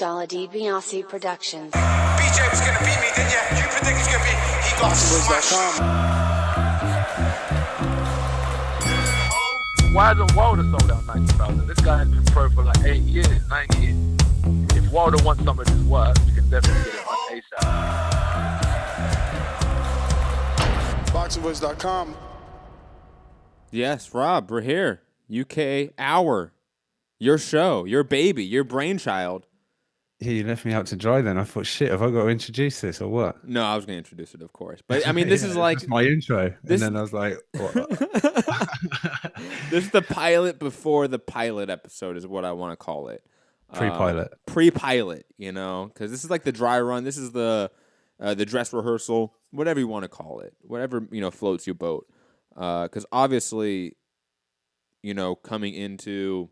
DBSS Productions. BJ was gonna beat me, then yeah, you predict it's gonna be. He got smashed. Why hasn't Wilder sold out 90,000? This guy has been pro for like 8 years, 9 years. If Wilder wants some of his work, you can definitely get it on ASAP. ThaBoxingvoice.com. Yes, Rob, we're here. UK Hour. Your show, your baby, your brainchild. Yeah, you left me out to dry then. I thought, shit, have I got to introduce this or what? No, I was going to introduce it, of course. But, I mean, this is like... That's my intro. And then I was like, what? This is the pilot before the pilot episode is what I want to call it. Pre-pilot. Pre-pilot, you know, because this is like the dry run. This is the dress rehearsal, whatever you want to call it. Whatever, you know, floats your boat. Because obviously, you know, coming into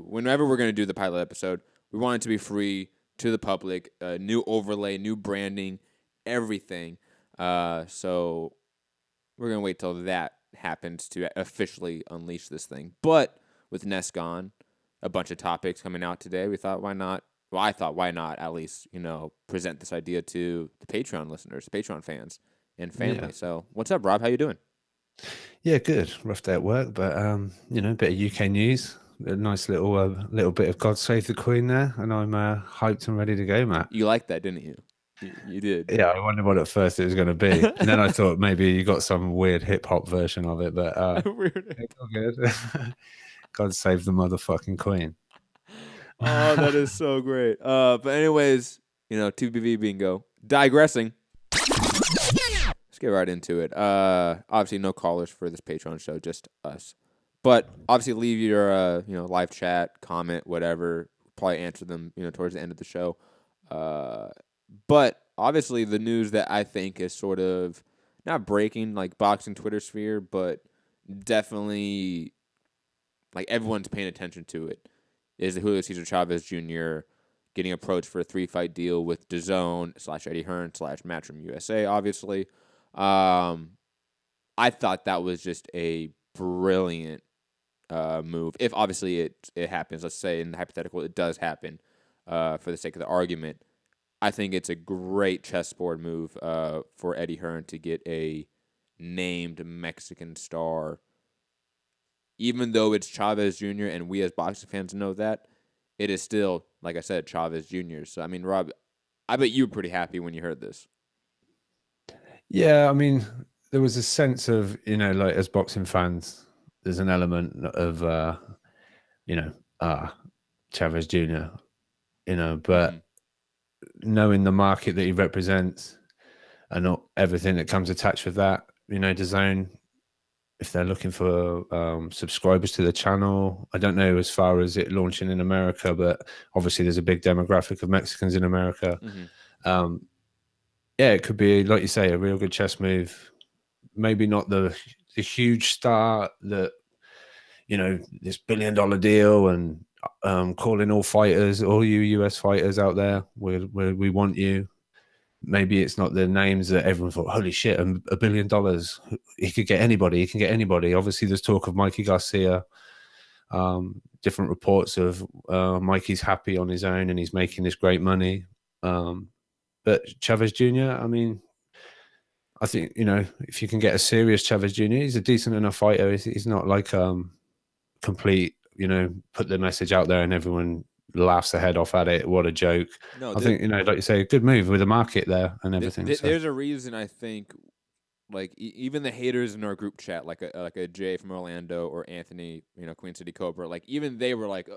whenever we're going to do the pilot episode, we want it to be free to the public, new overlay, new branding, everything. So we're going to wait till that happens to officially unleash this thing. But with Ness gone, a bunch of topics coming out today, we thought, why not? Well, I thought, why not at least, you know, present this idea to the Patreon listeners, Patreon fans and family. Yeah. So what's up, Rob? How you doing? Yeah, good. Rough day at work, but you know, a bit of UK news, a nice little bit of God Save the Queen there, and I'm hyped and ready to go, Matt. You liked that, didn't you? You did. Yeah, I wondered what at first it was going to be, and then I thought maybe you got some weird hip hop version of it, but it's all good. God save the motherfucking Queen. Oh, that is so great. But anyways, you know, TBV bingo. Digressing. Let's get right into it. Obviously, no callers for this Patreon show, just us. But obviously, leave your you know, live chat, comment, whatever. Probably answer them, you know, towards the end of the show. But obviously, the news that I think is sort of not breaking like boxing Twitter sphere, but definitely like everyone's paying attention to it, is the Julio Cesar Chavez Jr. getting approached for a 3-fight deal with DAZN / Eddie Hearn / Matchroom USA, obviously. I thought that was just a brilliant move. If obviously it happens, let's say in the hypothetical it does happen, for the sake of the argument, I think it's a great chessboard move for Eddie Hearn to get a named Mexican star. Even though it's Chavez Jr. and we as boxing fans know that, it is still, like I said, Chavez Jr. So, I mean, Rob, I bet you were pretty happy when you heard this. Yeah, I mean, there was a sense of, you know, like as boxing fans, there's an element of, you know, Chavez Jr., you know, but knowing the market that he represents and not everything that comes attached with that, you know, DAZN, if they're looking for subscribers to the channel, I don't know as far as it launching in America, but obviously there's a big demographic of Mexicans in America. Mm-hmm. Yeah, it could be, like you say, a real good chess move. Maybe not the huge star that, you know, this $1 billion deal and calling all fighters, all you US fighters out there, we want you. Maybe it's not the names that everyone thought, holy shit, $1 billion. He could get anybody. He can get anybody. Obviously, there's talk of Mikey Garcia. Different reports of Mikey's happy on his own and he's making this great money. But Chavez Jr., I mean, I think, you know, if you can get a serious Chavez Jr., he's a decent enough fighter. He's not like complete, you know, put the message out there and everyone laughs their head off at it. What a joke. No, I think, you know, like you say, a good move with a market there and everything. There's a reason I think, like, even the haters in our group chat, like a Jay from Orlando or Anthony, you know, Queen City Cobra, like, even they were like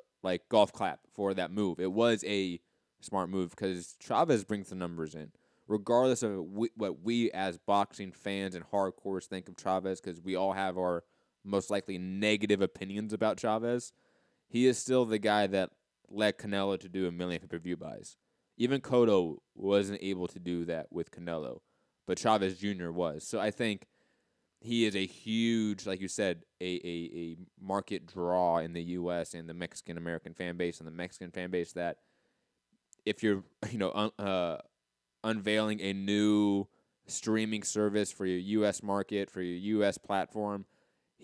golf clap for that move. It was a smart move because Chavez brings the numbers in, regardless of what we as boxing fans and hardcores think of Chavez, because we all have our most likely negative opinions about Chavez. He is still the guy that led Canelo to do 1 million pay-per-view buys. Even Cotto wasn't able to do that with Canelo, but Chavez Jr. was. So I think he is a huge, like you said, a market draw in the U.S. and the Mexican-American fan base and the Mexican fan base that if you're, you know, unveiling a new streaming service for your U.S. market, for your U.S. platform,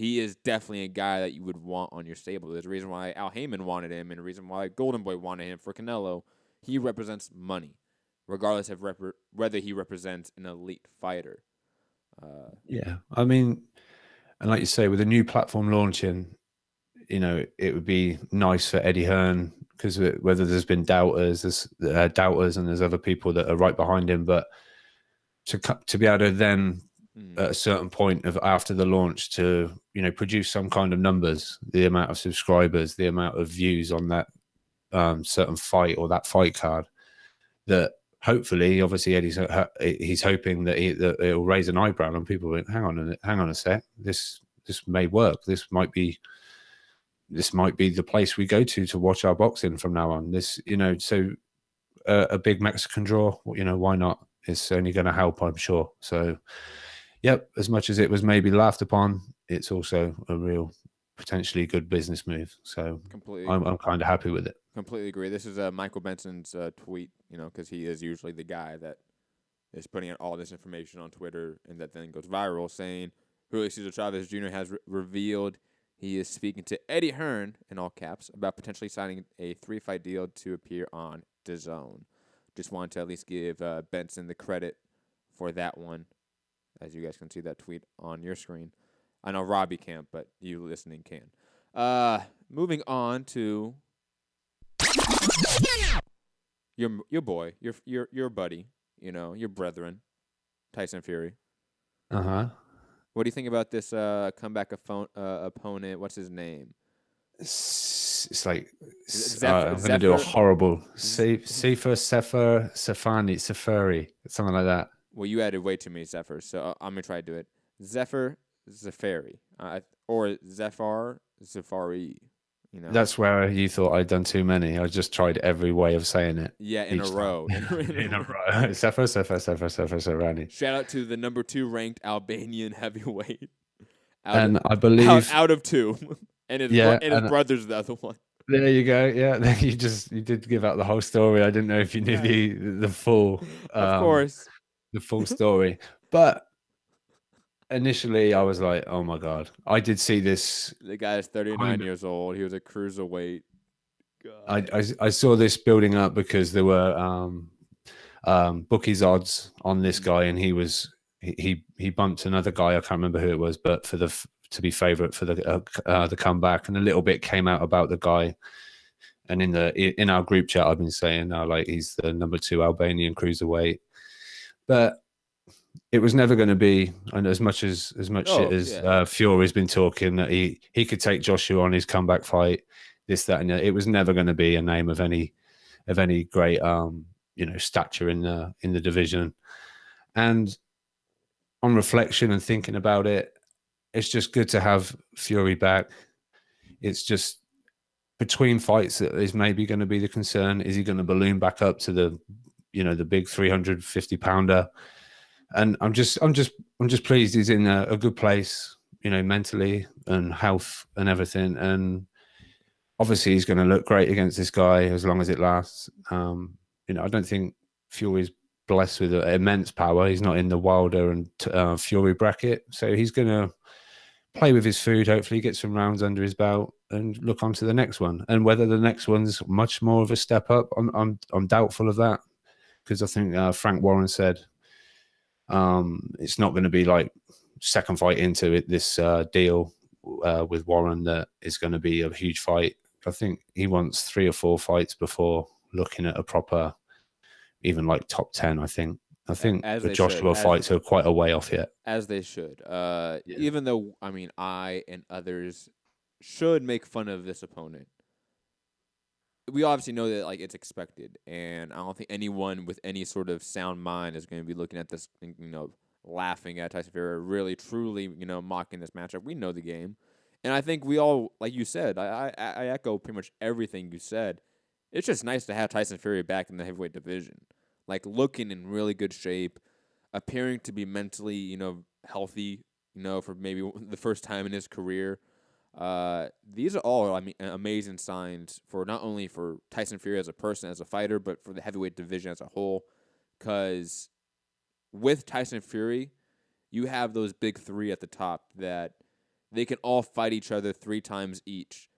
he is definitely a guy that you would want on your stable. There's a reason why Al Heyman wanted him, and a reason why Golden Boy wanted him for Canelo. He represents money, regardless of whether he represents an elite fighter. Yeah, I mean, and like you say, with a new platform launching, it would be nice for Eddie Hearn, because whether there's been doubters, and there's other people that are right behind him, but to be able to then at a certain point of after the launch to produce some kind of numbers, the amount of subscribers, the amount of views on that certain fight or that fight card, that hopefully, obviously, he's hoping that it will raise an eyebrow and people will hang on a sec, this may work. This might be the place we go to watch our boxing from now on. So a big Mexican draw, why not? It's only going to help, I'm sure. So, yep, as much as it was maybe laughed upon, it's also a real potentially good business move. So I'm kind of happy with it. Completely agree. This is Michael Benson's tweet, because he is usually the guy that is putting out all this information on Twitter and that then goes viral, saying Julio Cesar Chavez Jr. has revealed he is speaking to Eddie Hearn, in all caps, about potentially signing a 3-fight deal to appear on DAZN. Just wanted to at least give Benson the credit for that one, as you guys can see that tweet on your screen. I know Robbie can't, but you listening can. Moving on to your boy, your buddy, your brethren, Tyson Fury. What do you think about this comeback opponent? What's his name? It's like I'm going to do a horrible Sefer Safari, something like that. Well, you added way too many Zephyrs, so I'm going to try to do it. Zephyr Zafari, or Zephyr Zafari. That's where you thought I'd done too many. I just tried every way of saying it. Yeah, in a row. In a row. Zephyr Safari. Shout out to the number 2 ranked Albanian heavyweight. I believe out of 2. And his brother's the other one. There you go. Yeah, you did give out the whole story. I didn't know if you knew the full, of course, the full story. But initially, I was like, "Oh my god!" I did see this. The guy is 39 years old. He was a cruiserweight. I saw this building up because there were bookies odds on this guy, and he bumped another guy. I can't remember who it was, but to be favorite for the comeback, and a little bit came out about the guy. And in our group chat, I've been saying like he's the number 2 Albanian cruiserweight, but it was never going to be. And as much shit as Fury's been talking that he could take Joshua on his comeback fight, this, that, and that, it was never going to be a name of any great stature in the division. And on reflection and thinking about it, it's just good to have Fury back. It's just between fights that is maybe going to be the concern. Is he going to balloon back up to the big 350-pounder? And I'm just pleased he's in a good place, mentally and health and everything. And obviously he's going to look great against this guy as long as it lasts. I don't think Fury's blessed with immense power. He's not in the Wilder and Fury bracket, so he's going to play with his food, hopefully get some rounds under his belt and look on to the next one. And whether the next one's much more of a step up, I'm doubtful of that, because I think Frank Warren said it's not going to be like second fight into it, this deal with Warren, that is going to be a huge fight. I think he wants 3 or 4 fights before looking at a proper, even like top 10, I think. I think the Joshua fights are quite a way off yet. As they should. Even though, I and others should make fun of this opponent, we obviously know that it's expected. And I don't think anyone with any sort of sound mind is going to be looking at this, laughing at Tyson Fury, really, truly, mocking this matchup. We know the game. And I think we all, like you said, I echo pretty much everything you said. It's just nice to have Tyson Fury back in the heavyweight division. Looking in really good shape, appearing to be mentally, healthy, for maybe the first time in his career. These are all, amazing signs for not only for Tyson Fury as a person, as a fighter, but for the heavyweight division as a whole. Because with Tyson Fury, you have those big 3 at the top that they can all fight each other 3 times each,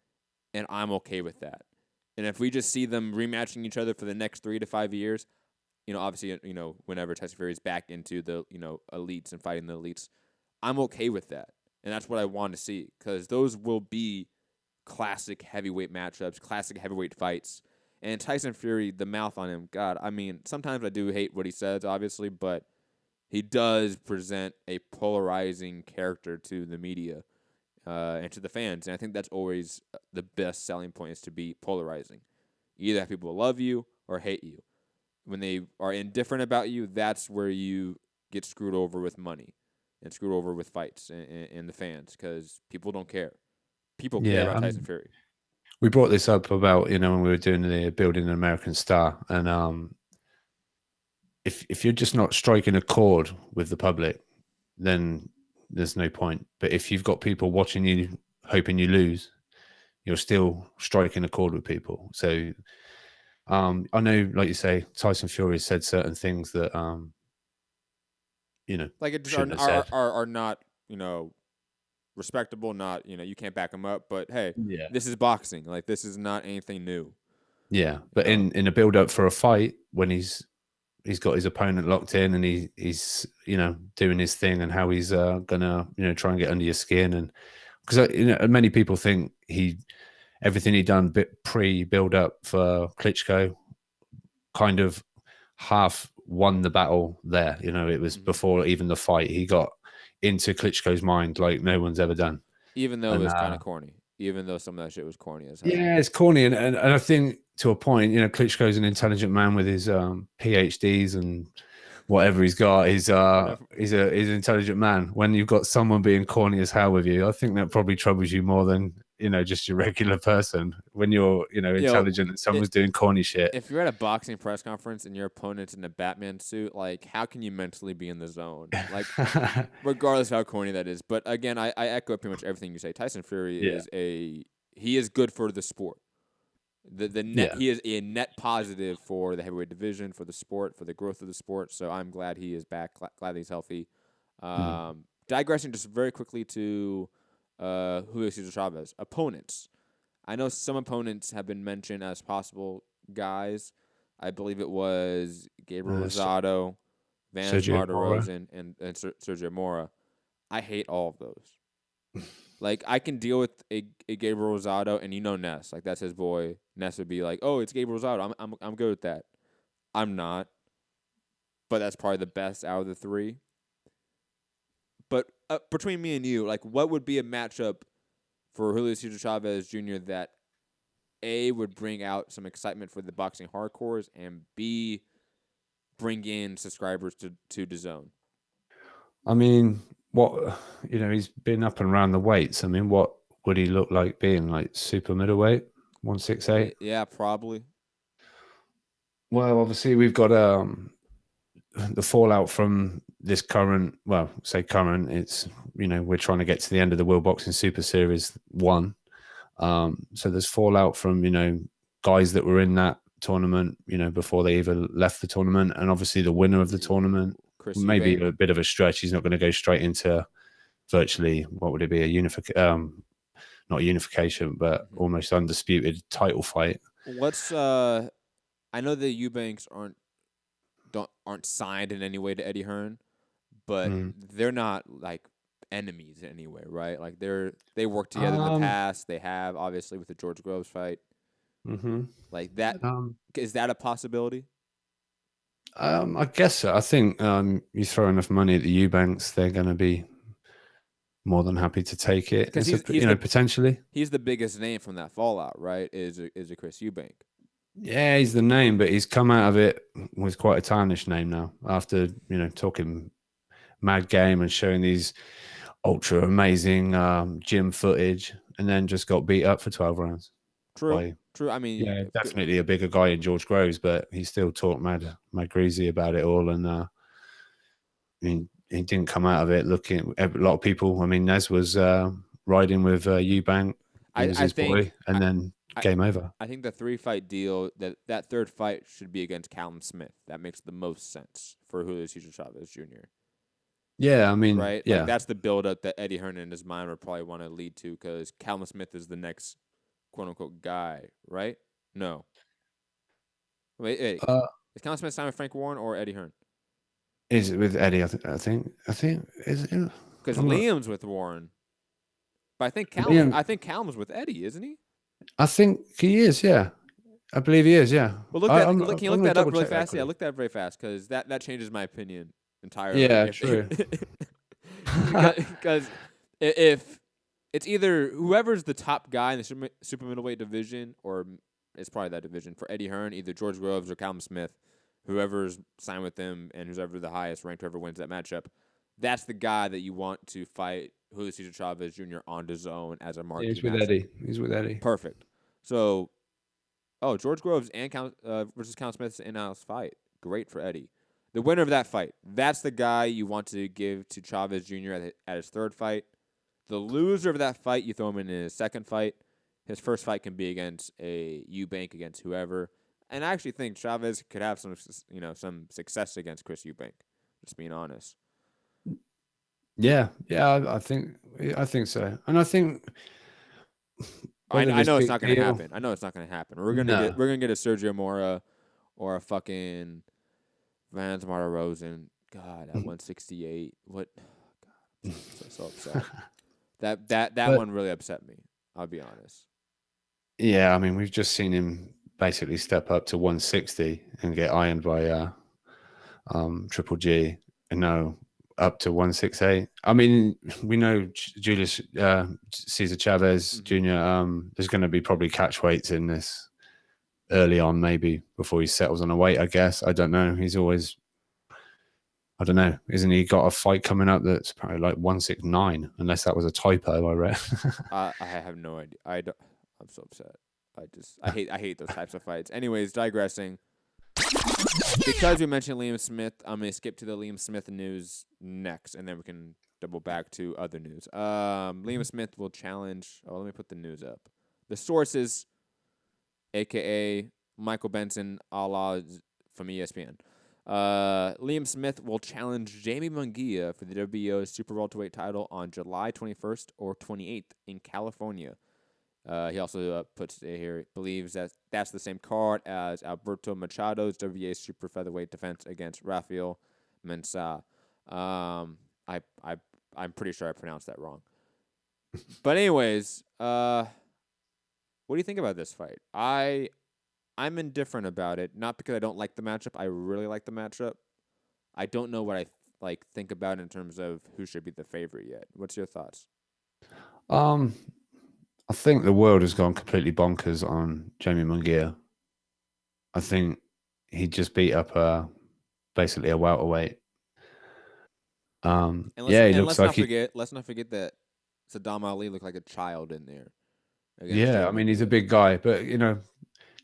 and I'm okay with that. And if we just see them rematching each other for the next 3 to 5 years, obviously, whenever Tyson Fury is back into the, elites and fighting the elites, I'm okay with that. And that's what I want to see, because those will be classic heavyweight matchups, classic heavyweight fights. And Tyson Fury, the mouth on him, God, I mean, sometimes I do hate what he says, obviously, but he does present a polarizing character to the media and to the fans. And I think that's always the best selling point, is to be polarizing. You either have people love you or hate you. When they are indifferent about you, that's where you get screwed over with money and screwed over with fights and the fans, because people don't care. People care about Tyson Fury. We brought this up about, when we were doing the Building an American Star, and if you're just not striking a chord with the public, then there's no point. But if you've got people watching you, hoping you lose, you're still striking a chord with people. So I know, like you say, Tyson Fury has said certain things that, like it just are not, respectable. Not, you can't back them up. But hey, this is boxing. Like, this is not anything new. Yeah, but in a build up for a fight, when he's got his opponent locked in and he's doing his thing, and how he's gonna try and get under your skin, and because many people think everything he done pre build up for Klitschko kind of half won the battle there. It was before even the fight, he got into Klitschko's mind like no one's ever done. Even though it was kind of corny. Even though some of that shit was corny as hell. Yeah, it's corny, and I think to a point, Klitschko's an intelligent man with his PhDs and whatever he's got. He's an intelligent man. When you've got someone being corny as hell with you, I think that probably troubles you more than just your regular person. When you're intelligent and someone's doing corny shit. If you're at a boxing press conference and your opponent's in a Batman suit, like, how can you mentally be in the zone? Like, regardless of how corny that is. But again, I echo pretty much everything you say. Tyson Fury he is good for the sport. He is a net positive for the heavyweight division, for the sport, for the growth of the sport. So I'm glad he is back. Glad he's healthy. Digressing just very quickly to Julio Cesar Chavez. Opponents. I know some opponents have been mentioned as possible guys. I believe it was Gabriel Rosado, Vance Martirosyan, and Sergio Mora. I hate all of those. Like, I can deal with a Gabriel Rosado, and Ness, like, that's his boy. Ness would be like, "Oh, it's Gabriel Rosado. I'm good with that." I'm not, but that's probably the best out of the 3. But between me and you, like, what would be a matchup for Julio Cesar Chavez Jr. that A, would bring out some excitement for the boxing hardcores, and B, bring in subscribers to DAZN? I mean, he's been up and around the weights. I mean, what would he look like being, like, super middleweight, 168? Yeah, probably. Well, obviously we've got the fallout from this current. Well, say current. It's we're trying to get to the end of the World Boxing Super Series 1. So there's fallout from guys that were in that tournament before they even left the tournament, and obviously the winner of the tournament. Chris maybe Eubank. A bit of a stretch. He's not going to go straight into virtually, what would it be, not unification, but almost undisputed title fight. What's I know the Eubanks aren't signed in any way to Eddie Hearn, but they're not like enemies anyway, right? Like they work together in the past. They have, obviously, with the George Groves fight. Like that, is that a possibility? I guess so. I think you throw enough money at the Eubanks, they're going to be more than happy to take it. Because potentially he's the biggest name from that fallout, right? Is a Chris Eubank? Yeah, he's the name, but he's come out of it with quite a tarnished name now. After talking mad game and showing these ultra amazing gym footage, and then just got beat up for 12 rounds. True. I mean, yeah, definitely a bigger guy in George Groves, but he still talked mad greasy about it all. And I mean, he didn't come out of it looking. A lot of people. I mean, Nez was riding with Eubank. He was his boy, and then game over. I think the 3-fight deal, that third fight should be against Callum Smith. That makes the most sense for Julio Cesar Chavez Jr. Yeah, I mean, right? yeah. Like that's the build-up that Eddie Hearn in his mind would probably want to lead to, because Callum Smith is the next quote-unquote guy, right? No. Wait. Uh, Is Callum Smith signed with Frank Warren or Eddie Hearn? is it with Eddie? I think is it? Because I'm not- Liam's with Warren. But Liam- I think Callum's with Eddie, isn't he? I think he is. Yeah, I believe he is. Yeah. Well, can you look gonna that up double really check that fast? Yeah, quickly. look that up very fast, because that changes my opinion entirely. Yeah, true. Because if it's either whoever's the top guy in the super middleweight division, or it's probably that division for Eddie Hearn, either George Groves or Callum Smith, whoever's signed with them and whoever the highest ranked, whoever wins that matchup, that's the guy that you want to fight Julio Cesar Chavez Jr. on DAZN as a marquee He's with matchup. Eddie. He's with Eddie. Perfect. So, George Groves and versus Callum Smith's in-house fight. Great for Eddie. The winner of that fight, that's the guy you want to give to Chavez Jr. at his third fight. The loser of that fight, you throw him in his second fight. His first fight can be against a Eubank, against whoever. And I actually think Chavez could have some success against Chris Eubank. Just being honest. Yeah, I think so, and I think I know it's not going to deal- happen. I know it's not going to happen. We're gonna get a Sergio Mora or a fucking Vans Marta Rosen. God, at 168. What? God, I'm so upset. That one really upset me. I'll be honest. Yeah, I mean, we've just seen him basically step up to 160 and get ironed by Triple G, and now up to 168. I mean, we know Julius Cesar Chavez Jr. There's going to be probably catch weights in this early on, maybe before he settles on a weight. I guess I don't know. He's always, I don't know. Isn't he got a fight coming up that's probably like 169? Unless that was a typo, I read. I have no idea. I'm so upset. I hate those types of fights. Anyways, digressing. Because we mentioned Liam Smith, I'm going to skip to the Liam Smith news next, and then we can double back to other news. Liam Smith will challenge... Oh, let me put the news up. The sources, a.k.a. Michael Benson, a la from ESPN. Liam Smith will challenge Jamie Munguia for the WBO super welterweight title on July 21st or 28th in California. He also puts here, believes that that's the same card as Alberto Machado's WBA super featherweight defense against Rafael Mensah. I'm pretty sure I pronounced that wrong. But anyways, what do you think about this fight? I'm indifferent about it, not because I don't like the matchup. I really like the matchup. I don't know what I think about in terms of who should be the favorite yet. What's your thoughts? I think the world has gone completely bonkers on Jamie Munguia. I think he just beat up basically a welterweight. Let's not forget that Saddam Ali looked like a child in there. Yeah, I mean, he's a big guy, but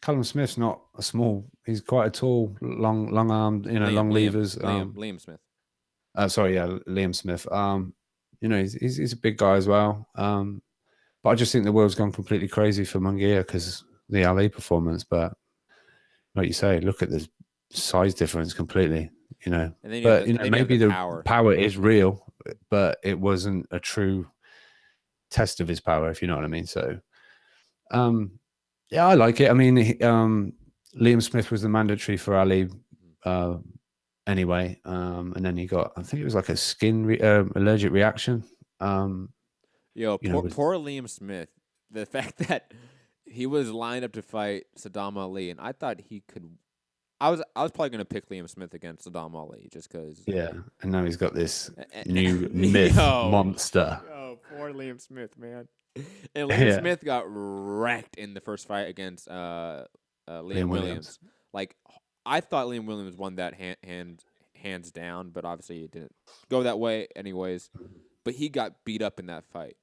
Callum Smith's not a small. He's quite a tall, long armed, long levers. Liam Smith. Liam Smith. He's a big guy as well. But I just think the world's gone completely crazy for Munguia because the Ali performance. But like you say, look at the size difference completely. And then maybe the power is real, but it wasn't a true test of his power, if you know what I mean. So, I like it. I mean, Liam Smith was the mandatory for Ali anyway, and then he got, I think it was like a skin allergic reaction. Poor Liam Smith. The fact that he was lined up to fight Saddam Ali, and I thought he could. I was probably going to pick Liam Smith against Saddam Ali just because. Yeah, and now he's got this new myth monster. Oh, poor Liam Smith, man. And Liam Smith got wrecked in the first fight against Liam Williams. Like, I thought Liam Williams won that hands down, but obviously it didn't go that way anyways. But he got beat up in that fight.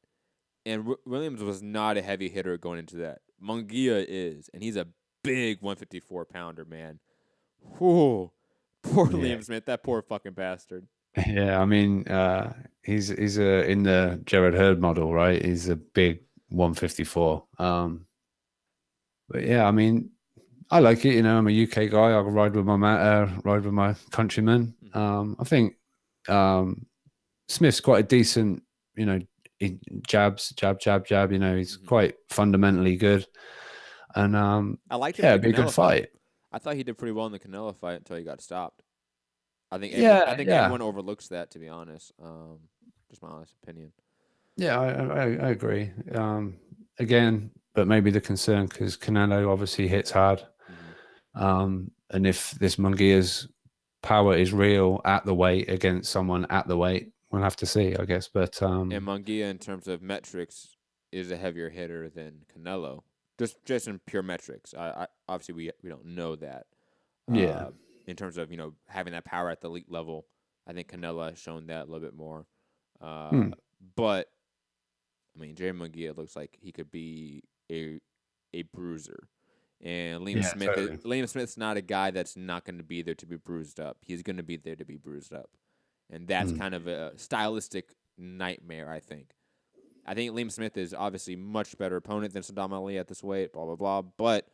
And Williams was not a heavy hitter going into that. Munguia is, and he's a big 154-pounder, man. Whew. Poor Liam Smith, that poor fucking bastard. Yeah, I mean, he's in the Jared Hurd model, right? He's a big 154. But yeah, I mean, I like it. I'm a UK guy. I ride with my countrymen. I think Smith's quite a decent, he jabs, jab, jab, jab. He's quite fundamentally good, and I liked him yeah, in it'd the be a good Canelo fight. fight. I thought he did pretty well in the Canelo fight until he got stopped. I Yeah, think yeah, everyone overlooks that, to be honest. Just my honest opinion. yeah. I agree. Again, but maybe the concern because Canelo obviously hits hard, and if this Munguia's power is real at the weight against someone at the weight, we'll have to see, I guess. But And Munguia, in terms of metrics, is a heavier hitter than Canelo. Just in pure metrics. I obviously we don't know that. yeah, In terms of having that power at the elite level, I think Canelo has shown that a little bit more. Hmm. But I mean, Jay Munguia looks like he could be a bruiser. And Yeah, totally. Liam Smith's not a guy that's not going to be there to be bruised up. He's going to be there to be bruised up. And that's Hmm. kind of a stylistic nightmare, I think. I think Liam Smith is obviously much better opponent than Saddam Ali at this weight, blah, blah, blah. But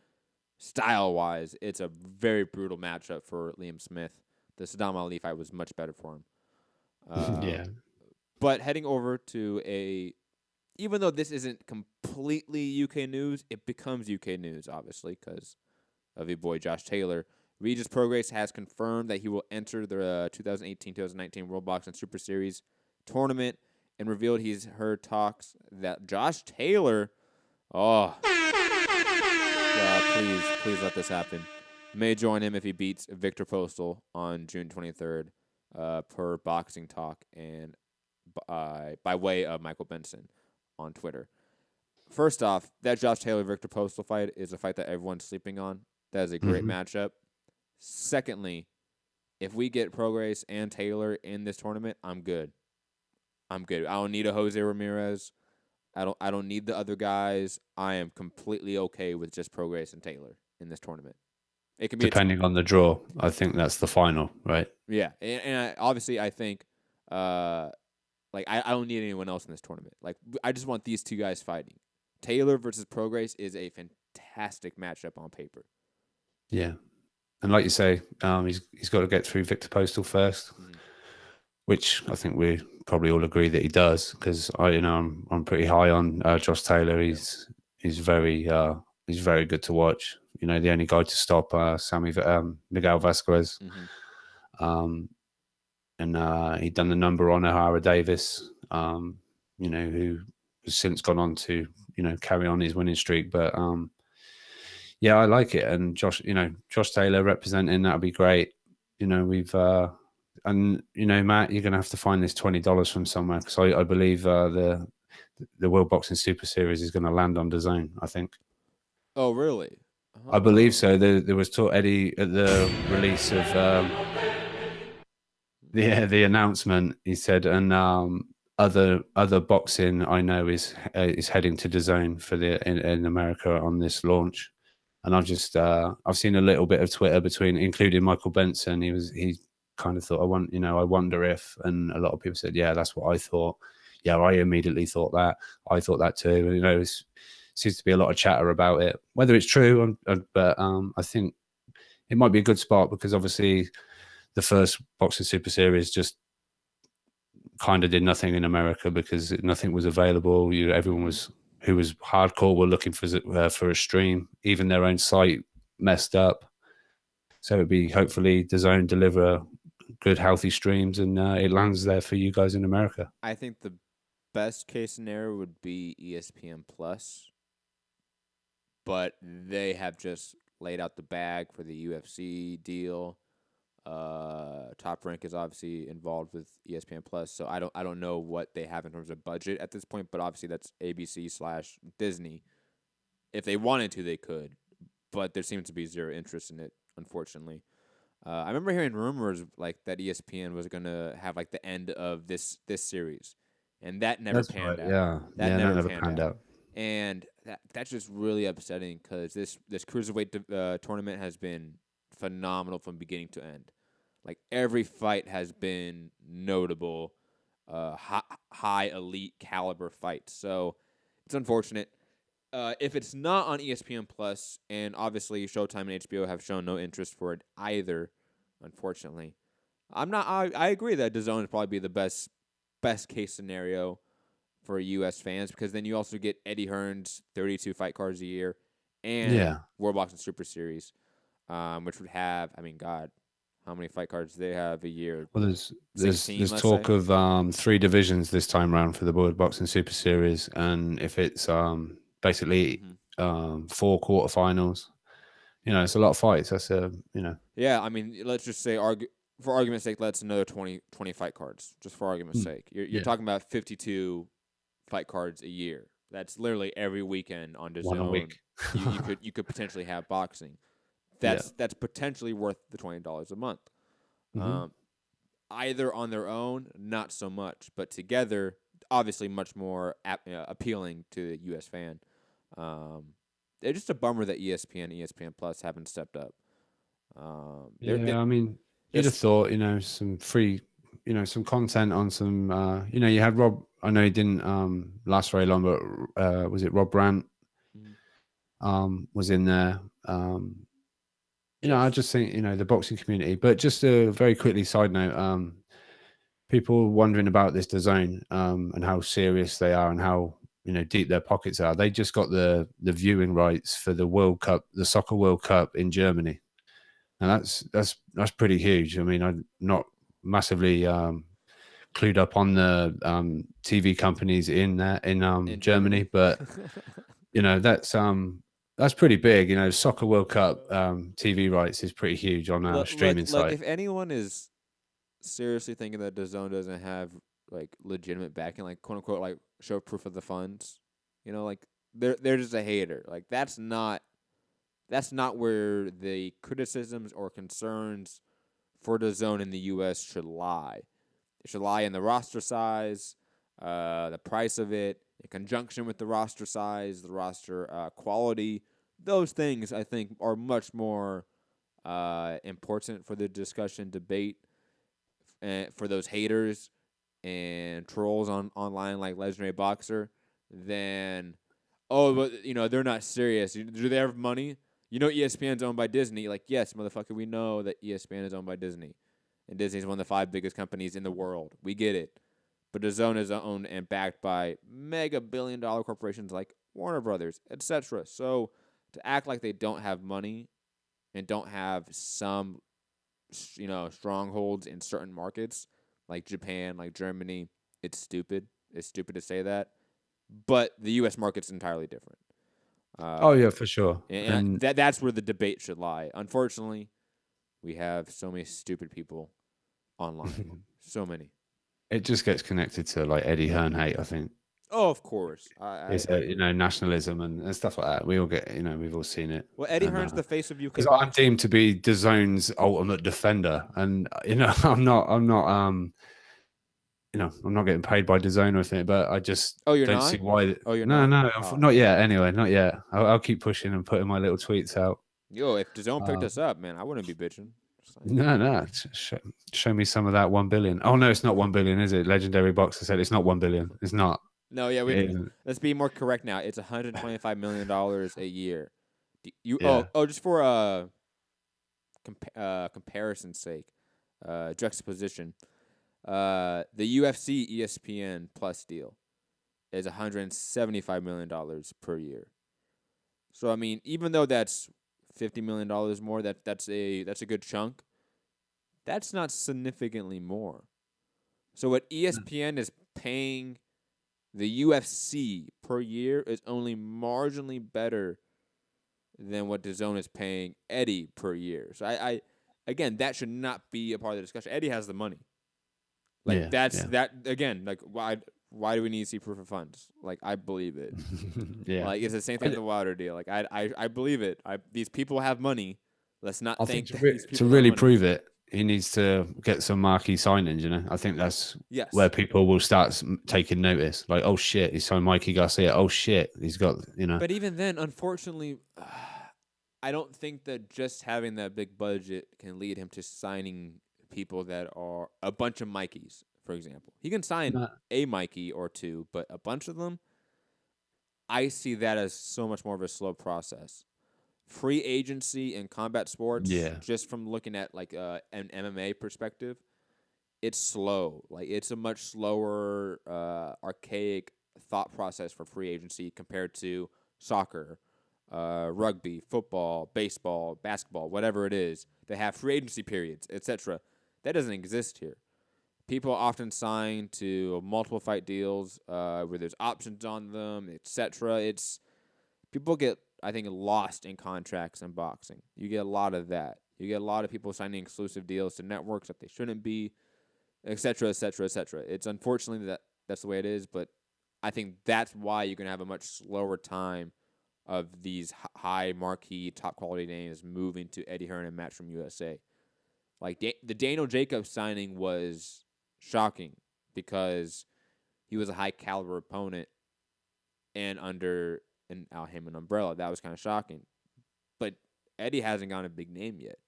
style-wise, it's a very brutal matchup for Liam Smith. The Saddam Ali fight was much better for him. Yeah, But heading over to even though this isn't completely UK news, it becomes UK news, obviously, because of your boy Josh Taylor. Regis Prograis has confirmed that he will enter the 2018-2019 World Boxing Super Series tournament and revealed he's heard talks that Josh Taylor, please let this happen, may join him if he beats Victor Postal on June 23rd per Boxing Talk and by way of Michael Benson on Twitter. First off, that Josh Taylor-Victor Postal fight is a fight that everyone's sleeping on. That is a great matchup. Secondly, if we get Prograis and Taylor in this tournament, I'm good. I don't need a Jose Ramirez. I don't need the other guys. I am completely okay with just Prograis and Taylor in this tournament. It can be depending on the draw. I think that's the final, right? yeah, and obviously I think I don't need anyone else in this tournament. Like I just want these two guys fighting. Taylor versus Prograis is a fantastic matchup on paper. Yeah, and like you say, he's got to get through Victor Postal first, which I think we probably all agree that he does. Because I'm pretty high on Josh Taylor. He's very good to watch. The only guy to stop Miguel Vasquez, and he'd done the number on O'Hara Davis, who has since gone on to carry on his winning streak, but. Yeah, I like it, and Josh Taylor representing, that'd be great. We've and Matt, you're gonna have to find this $20 from somewhere because I believe the World Boxing Super Series is going to land on DAZN. I think. Oh, really? I believe so. There was talk, Eddie, at the release of the announcement. He said, and other boxing I know is heading to DAZN for in America on this launch. And I've seen a little bit of Twitter including Michael Benson. He kind of thought, I wonder if, and a lot of people said, yeah, that's what I thought. Yeah, I immediately thought that. I thought that too. And, it seems to be a lot of chatter about it. Whether it's true, but I think it might be a good spot because obviously the first Boxing Super Series just kind of did nothing in America because nothing was available. Everyone who was hardcore were looking for a stream. Even their own site messed up. So it'd be hopefully DAZN deliver good, healthy streams and it lands there for you guys in America. I think the best case scenario would be ESPN Plus, but they have just laid out the bag for the UFC deal. Top Rank is obviously involved with ESPN Plus, so I don't know what they have in terms of budget at this point, but obviously that's ABC/Disney. If they wanted to, they could, but there seems to be zero interest in it, unfortunately. I remember hearing rumors like that ESPN was gonna have like the end of this series, and that never panned out. Yeah, that never panned out. And that's just really upsetting because this cruiserweight tournament has been phenomenal from beginning to end. Like every fight has been notable, high elite caliber fights. So it's unfortunate. If it's not on ESPN Plus, and obviously Showtime and HBO have shown no interest for it either, unfortunately, I agree that DAZN would probably be the best best case scenario for U.S. fans, because then you also get Eddie Hearn's 32 fight cards a year and World Boxing Super Series, which would have, I mean, God, how many fight cards do they have a year? Well, there's 16, talk say? of 3 divisions this time round for the World Boxing Super Series, and if it's basically 4 quarterfinals, it's a lot of fights. That's Yeah, I mean, let's just say, for argument's sake, that's another 20 fight cards, just for argument's sake. You're talking about 52 fight cards a year. That's literally every weekend on DAZN. 1 a week. you could potentially have boxing. That's potentially worth the $20 a month. Either on their own, not so much, but together, obviously much more appealing to the U.S. fan. It's just a bummer that ESPN Plus haven't stepped up. I mean, you'd have thought, some free, some content on some, you had Rob. I know he didn't last very long, but was it Rob Brandt? Was in there. I just think, the boxing community. But just a very quickly side note, people wondering about this DAZN and how serious they are and how deep their pockets are. They just got the viewing rights for the World Cup, the Soccer World Cup in Germany, and that's pretty huge. I mean, I'm not massively clued up on the TV companies in Germany, but that's pretty big. Soccer World Cup TV rights is pretty huge on our streaming site. If anyone is seriously thinking that DAZN doesn't have like legitimate backing, like quote unquote, like show proof of the funds, like they're just a hater. Like that's not where the criticisms or concerns for DAZN in the U.S. should lie. It should lie in the roster size, the price of it, in conjunction with the roster size, the roster quality. Those things, I think, are much more important for the discussion, debate, for those haters and trolls online like Legendary Boxer than, but they're not serious. Do they have money? ESPN's owned by Disney. Like, yes, motherfucker, we know that ESPN is owned by Disney. And Disney's one of the 5 biggest companies in the world. We get it. But DAZN is owned and backed by mega billion-dollar corporations like Warner Brothers, etc. So to act like they don't have money and don't have some, strongholds in certain markets like Japan, like Germany, it's stupid. It's stupid to say that. But the U.S. market's entirely different. For sure. And that's where the debate should lie. Unfortunately, we have so many stupid people online. So many. It just gets connected to like Eddie Hearn hate, I think. Oh, of course. It's nationalism and stuff like that. We all get, we've all seen it. Well, Eddie Hearn's the face of UK. Because I'm deemed to be DAZN's ultimate defender, and I'm not getting paid by DAZN or anything, but I just don't see why. You're not? No, not yet. Anyway, not yet. I'll keep pushing and putting my little tweets out. Yo, if DAZN picked us up, man, I wouldn't be bitching. No. Show me some of that 1 billion. Oh no, it's not 1 billion, is it? Legendary Boxer said it's not 1 billion. It's not. No, yeah. Let's be more correct now. It's $125 million a year. Just for comparison's sake, juxtaposition. The UFC ESPN Plus deal is $175 million per year. So I mean, even though that's $50 million more, that's a good chunk. That's not significantly more. So what ESPN is paying the UFC per year is only marginally better than what DAZN is paying Eddie per year. So I again, that should not be a part of the discussion. Eddie has the money. Like that again. Like why do we need to see proof of funds? Like I believe it. Like it's the same thing with the Wilder deal. Like I believe it. These people have money. Let's not think to really prove it. He needs to get some marquee signings, I think that's where people will start taking notice. Like, oh shit, he's signed Mikey Garcia. Oh shit, he's got, But even then, unfortunately, I don't think that just having that big budget can lead him to signing people that are a bunch of Mikeys, for example. He can sign a Mikey or two, but a bunch of them, I see that as so much more of a slow process. Free agency in combat sports, just from looking at like an MMA perspective, it's slow. Like it's a much slower, archaic thought process for free agency compared to soccer, rugby, football, baseball, basketball, whatever it is. They have free agency periods, etc. That doesn't exist here. People often sign to multiple fight deals where there's options on them, etc. It's people get, I think, lost in contracts in boxing. You get a lot of that. You get a lot of people signing exclusive deals to networks that they shouldn't be, etc., etc., etc. It's unfortunately that's the way it is, but I think that's why you're gonna have a much slower time of these high marquee, top quality names moving to Eddie Hearn and Matchroom USA. Like the Daniel Jacobs signing was shocking because he was a high caliber opponent and under an Al Haymon umbrella. That was kind of shocking. But Eddie hasn't gotten a big name yet.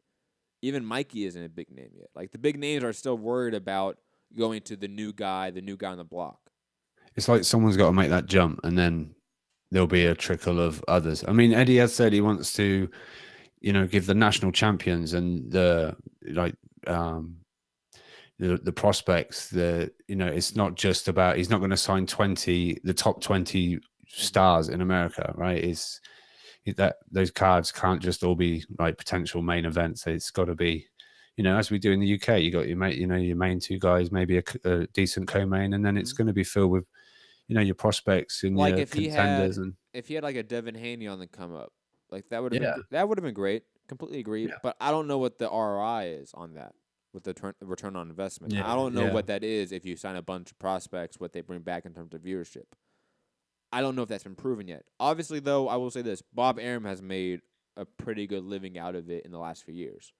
Even Mikey isn't a big name yet. Like the big names are still worried about going to the new guy on the block. It's like someone's got to make that jump, and then there'll be a trickle of others. I mean, Eddie has said he wants to, give the national champions and the prospects. It's not just about, he's not going to sign the top 20 stars in America, right? It's that those cards can't just all be like potential main events. It's got to be, as we do in the UK, you got your main two guys, maybe a decent co-main, and then it's going to be filled with, your prospects and like your contenders. If he had like a Devin Haney on the come up, like that would have been great. Completely agree. Yeah. But I don't know what the ROI is on that with the return on investment. Yeah, I don't know what that is if you sign a bunch of prospects, what they bring back in terms of viewership. I don't know if that's been proven yet. Obviously, though, I will say this. Bob Arum has made a pretty good living out of it in the last few years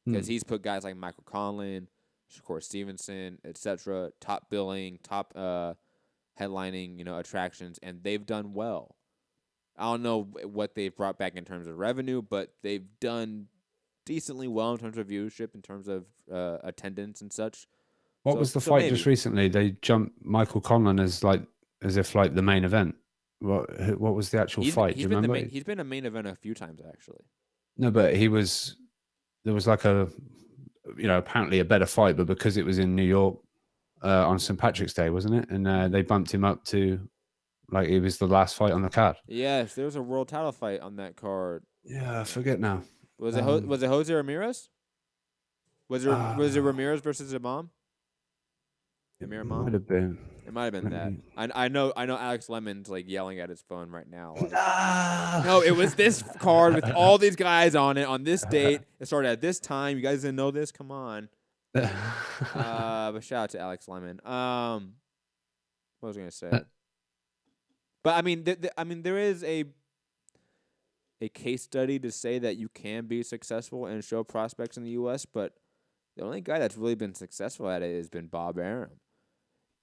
because he's put guys like Michael Conlon, Shakur Stevenson, etc., top billing, top headlining, attractions, and they've done well. I don't know what they've brought back in terms of revenue, but they've done decently well in terms of viewership, in terms of attendance and such. What was the fight just recently? They jumped Michael Conlon as if the main event. What was the actual fight? Do you remember? He's been a main event a few times actually. No, but there was like apparently a better fight, but because it was in New York on St. Patrick's Day, wasn't it? And they bumped him up to it was the last fight on the card. Yes, there was a world title fight on that card. Yeah, I forget now. Was it Jose Ramirez? Was it Ramirez versus Imam? Amir Imam? Might have been. It might have been that. I know Alex Lemon's yelling at his phone right now. No, it was this card with all these guys on it on this date. It started at this time. You guys didn't know this? Come on. But shout out to Alex Lemon. What was I gonna say? But I mean, there is a case study to say that you can be successful and show prospects in the U.S., but the only guy that's really been successful at it has been Bob Arum.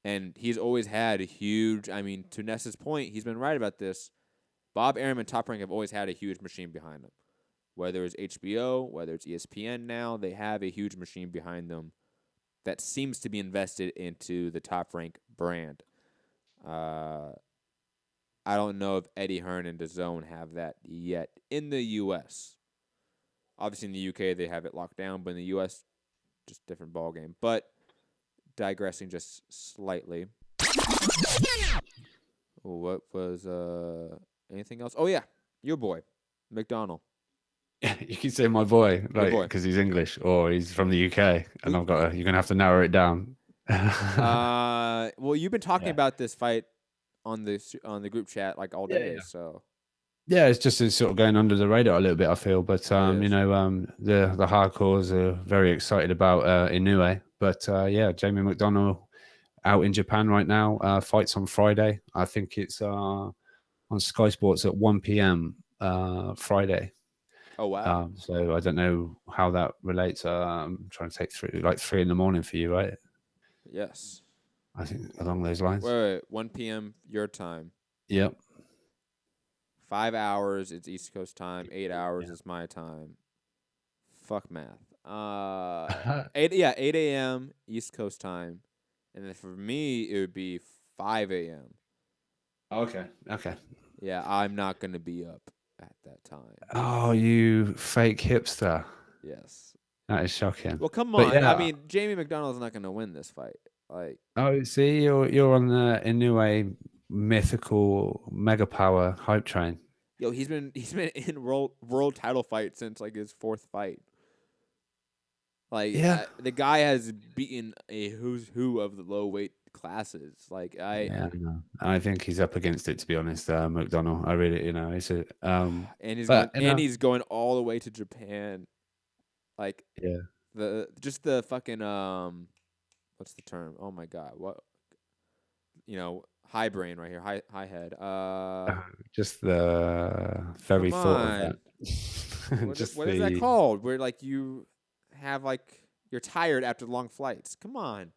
And he's always had a huge, to Ness's point, he's been right about this. Bob Arum and Top Rank have always had a huge machine behind them. Whether it's HBO, whether it's ESPN now, they have a huge machine behind them that seems to be invested into the Top Rank brand. I don't know if Eddie Hearn and DAZN have that yet in the U.S. Obviously, in the U.K., they have it locked down, but in the U.S., just different ballgame. But digressing just slightly. What was anything else? Oh, yeah, your boy, McDonald. You can say my boy, because he's English or he's from the UK, and you're gonna have to narrow it down. Well, you've been talking about this fight on the group chat all day, so. Yeah, it's just sort of going under the radar a little bit, I feel. But the hardcores are very excited about Inoue. But Jamie McDonald out in Japan right now. Fights on Friday. I think it's on Sky Sports at 1 p.m. Friday. Oh wow! So I don't know how that relates. I'm trying to take 3 a.m. for you, right? Yes. I think along those lines. Wait, 1 p.m. your time. Yep. 5 hours, it's East Coast time. 8 hours is my time. Fuck math. 8 a.m. East Coast time, and then for me it would be 5 a.m. Okay. Yeah, I'm not gonna be up at that time. Oh, you fake hipster. Yes. That is shocking. Well, come But on. yeah, I mean, Jamie McDonald's not going to win this fight. Like, oh, see, you're on the Inoue mythical mega power hype train. yo, he's been in world title fight since like his 4th fight. Like, Yeah. the guy has beaten a who's who of the low weight classes. Like, Yeah, no. I think he's up against it, to be honest. McDonald, I really, it's a and he's but he's going all the way to Japan. Like, yeah, the fucking what's the term? Oh my god, what? High brain right here, high head. just the very Come thought on. of that. What is that called? Where like you have like you're tired after long flights. Come on.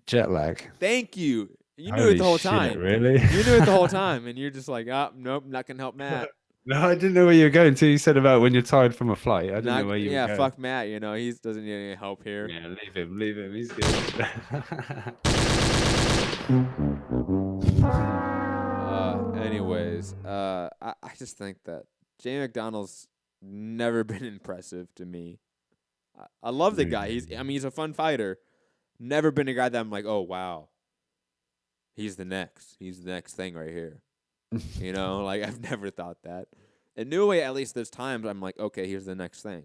Jet lag. Thank you. You knew Holy it the whole shit, time. really? You knew it the whole time, and you're just like, nope, not gonna help Matt. No, I didn't know where you were going to. You said about when you're tired from a flight. I didn't know where you were going. Fuck Matt. He doesn't need any help here. Yeah, leave him. He's good. Anyways, I just think that Jamie McDonald's never been impressive to me. I love the guy. He's a fun fighter. Never been a guy that I'm like, oh wow, he's the next thing right here. Like I've never thought that. Inoue, at least there's times I'm like, okay, here's the next thing.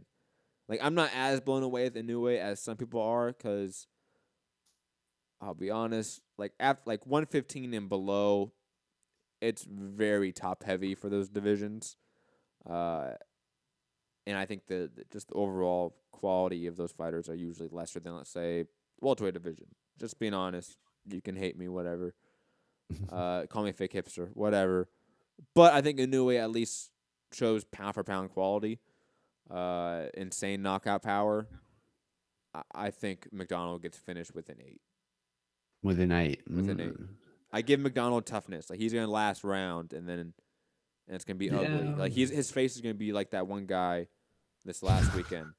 Like I'm not as blown away with Inoue as some people are, because I'll be honest, like after 115 and below, it's very top heavy for those divisions. And I think just the overall quality of those fighters are usually lesser than, let's say, welterweight division. Just being honest, you can hate me, whatever. Call me a fake hipster, whatever. But I think Inoue at least shows pound for pound quality, insane knockout power. I think McDonald gets finished within 8. Within 8. Within 8. I give McDonald toughness. Like he's gonna last round, and it's gonna be ugly. Like his face is gonna be like that one guy this last weekend.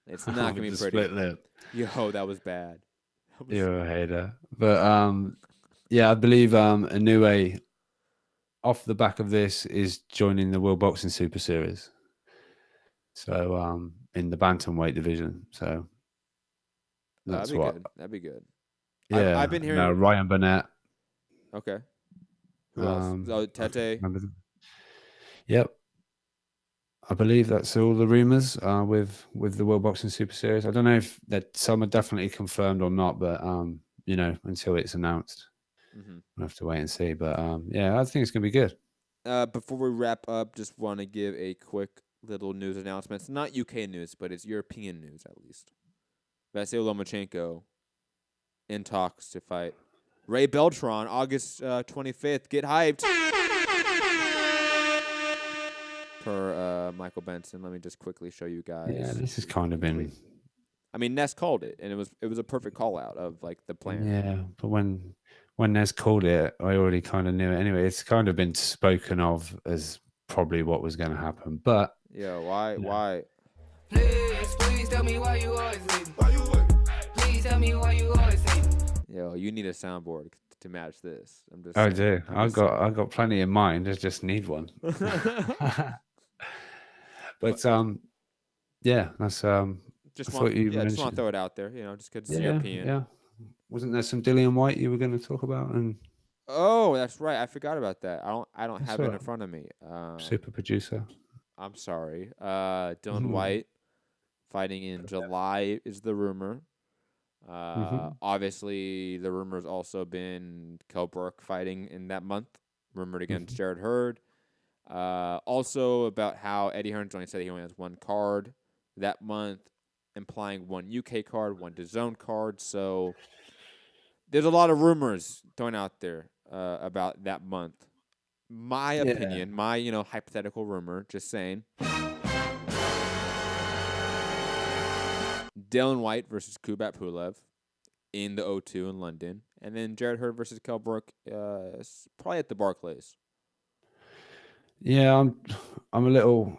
It's not gonna be pretty. Split lip. Yo, that was bad. You're a hater. But yeah, I believe Inoue, off the back of this, is joining the World Boxing Super Series. So in the bantamweight division. So that's good. That'd be good. Yeah, I've been hearing Ryan Burnett. Okay. Who else? Tete. Yep. I believe that's all the rumors with the World Boxing Super Series. I don't know if that some are definitely confirmed or not, but until it's announced, we'll have to wait and see. But yeah, I think it's gonna be good. Before we wrap up, just want to give a quick little news announcement. It's not UK news, but it's European news at least. Vasily Lomachenko in talks to fight Ray Beltran August 25th. Get hyped. Per Michael Benson. Let me just quickly show you guys. Yeah, this has kind of been. I mean, Ness called it, and it was a perfect call out of like the plan. Yeah, but when Ness called it, I already kind of knew it. Anyway, it's kind of been spoken of as probably what was going to happen. But yeah, why? Please tell me why you always leave. Please tell me why you always leave. Yo, you need a soundboard to match this. I'm just. I do. I've got plenty in mind. I just need one. But yeah, that's just want to throw it out there, just because it's European. Yeah. Wasn't there some Dillian White you were going to talk about? And oh, that's right. I forgot about that. I don't have it in front of me. Super producer. I'm sorry. Dylan White fighting in July is the rumor. Obviously, the rumor's also been Kell Brook fighting in that month, rumored against Jared Hurd. Also about how Eddie Hearns only said he only has one card that month, implying one UK card, one DAZN card. So there's a lot of rumors thrown out there about that month. My opinion, my hypothetical rumor, just saying. Dylan White versus Kubat Pulev in the O2 in London, and then Jared Hurd versus Kell Brook probably at the Barclays. Yeah, I'm a little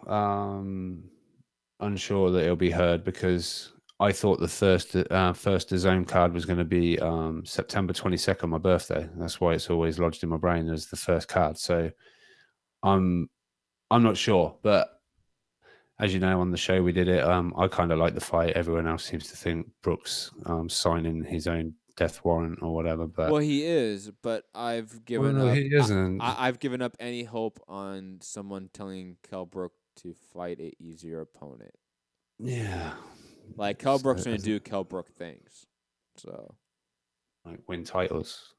unsure that it'll be Hurd, because I thought the first DAZN card was going to be September 22nd, my birthday. That's why it's always lodged in my brain as the first card. So I'm not sure, but as you know, on the show we did it. I kind of like the fight. Everyone else seems to think Brooks signing his own death warrant or whatever. But Well, he is, but I've given no, up. he isn't. I've given up any hope on someone telling Kell Brook to fight a easier opponent. Yeah, Like Kell Brook's gonna do Kell Brook things. So like win titles.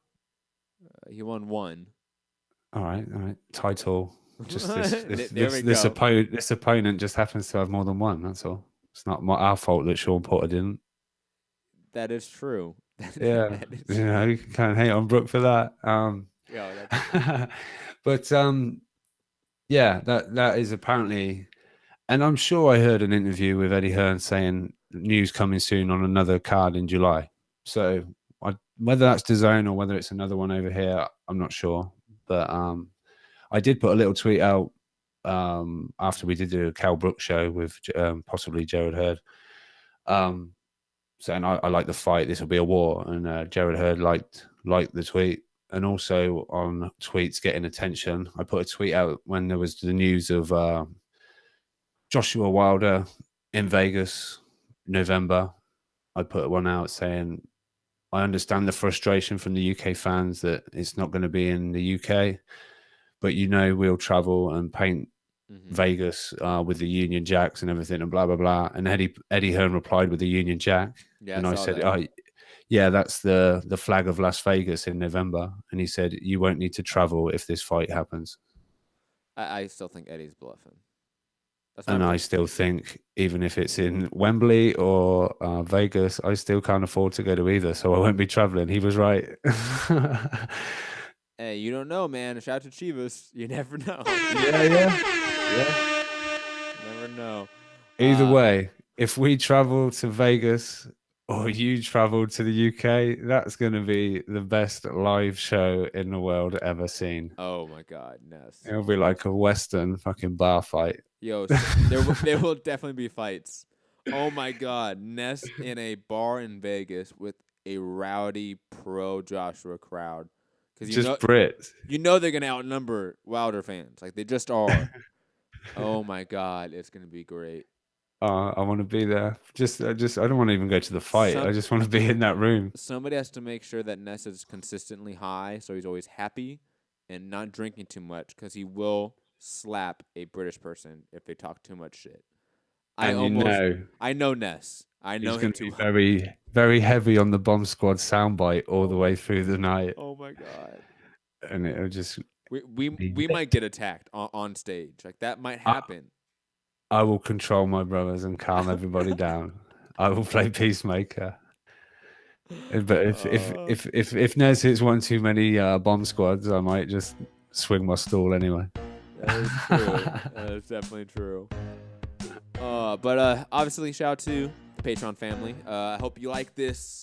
he won one. All right. Title. Just There we go. this opponent just happens to have more than one. That's all. It's not our fault that Sean Porter didn't. That is true. Yeah, you can't hate on Brook for that. Yeah, but yeah, that is apparently, and I'm sure I heard an interview with Eddie Hearn saying news coming soon on another card in July. So whether that's DAZN or whether it's another one over here, I'm not sure. But I did put a little tweet out after we did the Kell Brook show with possibly Jared Hurd, saying I like the fight. This will be a war, and Jared Hurd liked the tweet. And also on tweets getting attention, I put a tweet out when there was the news of Joshua Wilder in Vegas, November. I put one out saying, I understand the frustration from the UK fans that it's not going to be in the UK, but we'll travel and paint Vegas with the Union Jacks and everything and blah, blah, blah. And Eddie Hearn replied with the Union Jack. Yeah, and I said, yeah, that's the flag of Las Vegas in November. And he said, you won't need to travel if this fight happens. I still think Eddie's bluffing. I still think even if it's in Wembley or Vegas, I still can't afford to go to either. So I won't be traveling. He was right. Hey, you don't know, man. Shout out to Chavez. You never know. Yeah. Never know. Either way, if we travel to Vegas or you travel to the UK, that's going to be the best live show in the world ever seen. Oh my God, Ness. It'll be like a Western fucking bar fight. Yo, there will definitely be fights. Oh my God, Ness in a bar in Vegas with a rowdy pro Joshua crowd. Brits. You know they're gonna outnumber Wilder fans. Like they just are. Oh my God, it's gonna be great. I want to be there. I don't want to even go to the fight. I just want to be in that room. Somebody has to make sure that Ness is consistently high, so he's always happy and not drinking too much, because he will slap a British person if they talk too much shit. I know Ness. I know he's going to be very, very heavy on the Bomb Squad soundbite all the way through the night. Oh my God! And it'll just we might get attacked on stage. Like that might happen. I will control my brothers and calm everybody down. I will play peacemaker. But if Nez hits one too many bomb squads, I might just swing my stool anyway. That is true. That is definitely true. But obviously, shout out to the Patreon family. I hope you like this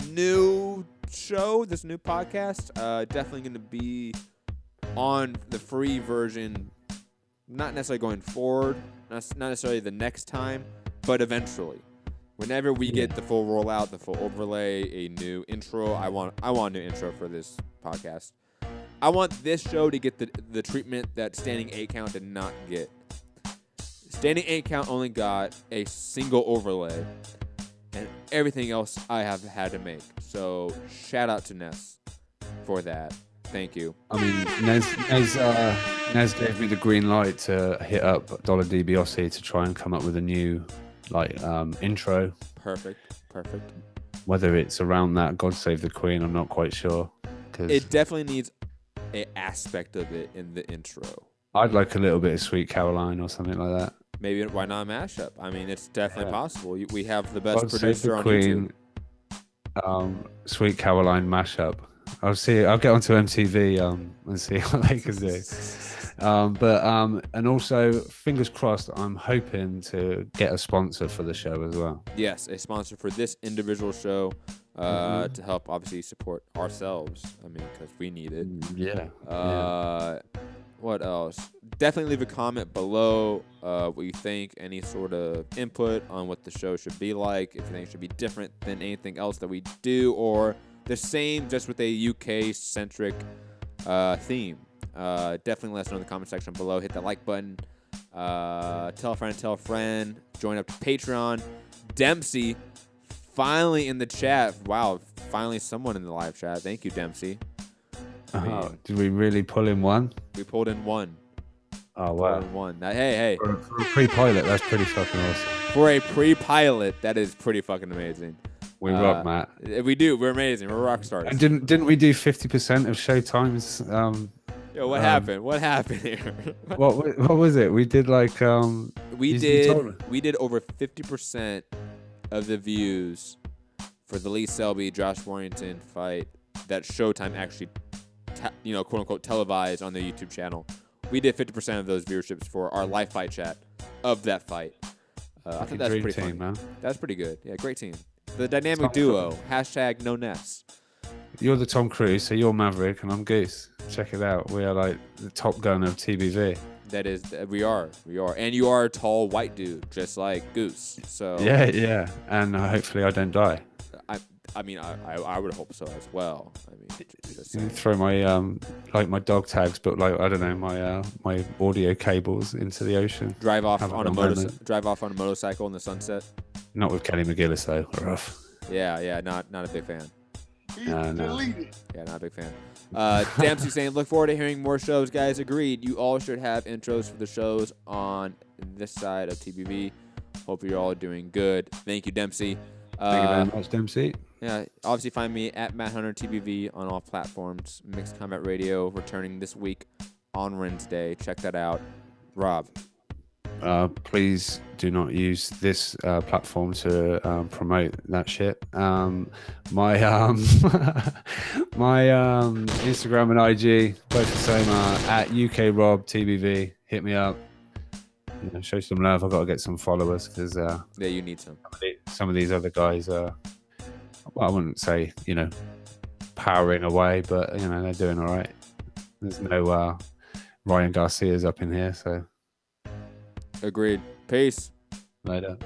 new show, this new podcast. Definitely going to be on the free version, not necessarily going forward, not necessarily the next time, but eventually. Whenever we get the full rollout, the full overlay, a new intro, I want a new intro for this podcast. I want this show to get the treatment that Standing 8 Count did not get. Standing 8 Count only got a single overlay, and everything else I have had to make. So shout out to Ness for that. Thank you. I mean, Nez gave me the green light to hit up Dollar DiBiase to try and come up with a new intro. Perfect. Whether it's around that God Save the Queen, I'm not quite sure. It definitely needs an aspect of it in the intro. I'd like a little bit of Sweet Caroline or something like that. Maybe why not a mashup? I mean, it's definitely possible. We have the best God producer Save the on Queen, YouTube. Sweet Caroline mashup. I'll get onto MTV and see what they can do. And also, fingers crossed, I'm hoping to get a sponsor for the show as well. Yes, a sponsor for this individual show to help obviously support ourselves. I mean, because we need it. Yeah. What else? Definitely leave a comment below what you think, any sort of input on what the show should be like, if you think it should be different than anything else that we do, or the same, just with a UK-centric theme. Definitely let us know in the comment section below. Hit that like button. Tell a friend. Join up to Patreon. Dempsey, finally in the chat. Wow, finally someone in the live chat. Thank you, Dempsey. Did we really pull in one? We pulled in one. Oh, wow. Pulled in one. Now, hey. For a pre-pilot, that's pretty fucking awesome. For a pre-pilot, that is pretty fucking amazing. We rock, Matt. We do. We're amazing. We're rock stars. And didn't we do 50% of Showtime's? Yo, what happened? What happened here? what was it? We did like we did over 50% of the views for the Lee Selby Josh Warrington fight that Showtime actually quote unquote televised on their YouTube channel. We did 50% of those viewerships for our live fight chat of that fight. I think that's pretty funny, man. That's pretty good. Yeah, great team. The dynamic duo. # no nets. You're the Tom Cruise, so you're Maverick, and I'm Goose. Check it out. We are like the Top Gun of TBV. That is, we are, and you are a tall white dude, just like Goose. So yeah, and hopefully I don't die. I mean, I would hope so as well. I mean, just you throw my my dog tags, but like I don't know, my audio cables into the ocean. Drive off on a motorcycle in the sunset. Not with Kenny McGillis though. Rough. Yeah, not a big fan. No. Yeah, not a big fan. Dempsey saying, look forward to hearing more shows, guys. Agreed. You all should have intros for the shows on this side of TBV. Hope you're all doing good. Thank you, Dempsey. Thank you very much, Dempsey. Yeah, obviously find me at Matt Hunter TBV on all platforms. Mixed Combat Radio returning this week on Wednesday. Check that out. Rob. Please do not use this platform to promote that shit. My my Instagram and IG both the same at UKRobTBV. Hit me up. Show some love. I've got to get some followers because yeah, you need some. Some of these other guys I wouldn't say powering away, but they're doing all right. There's no Ryan Garcia's up in here, so. Agreed. Peace. Later.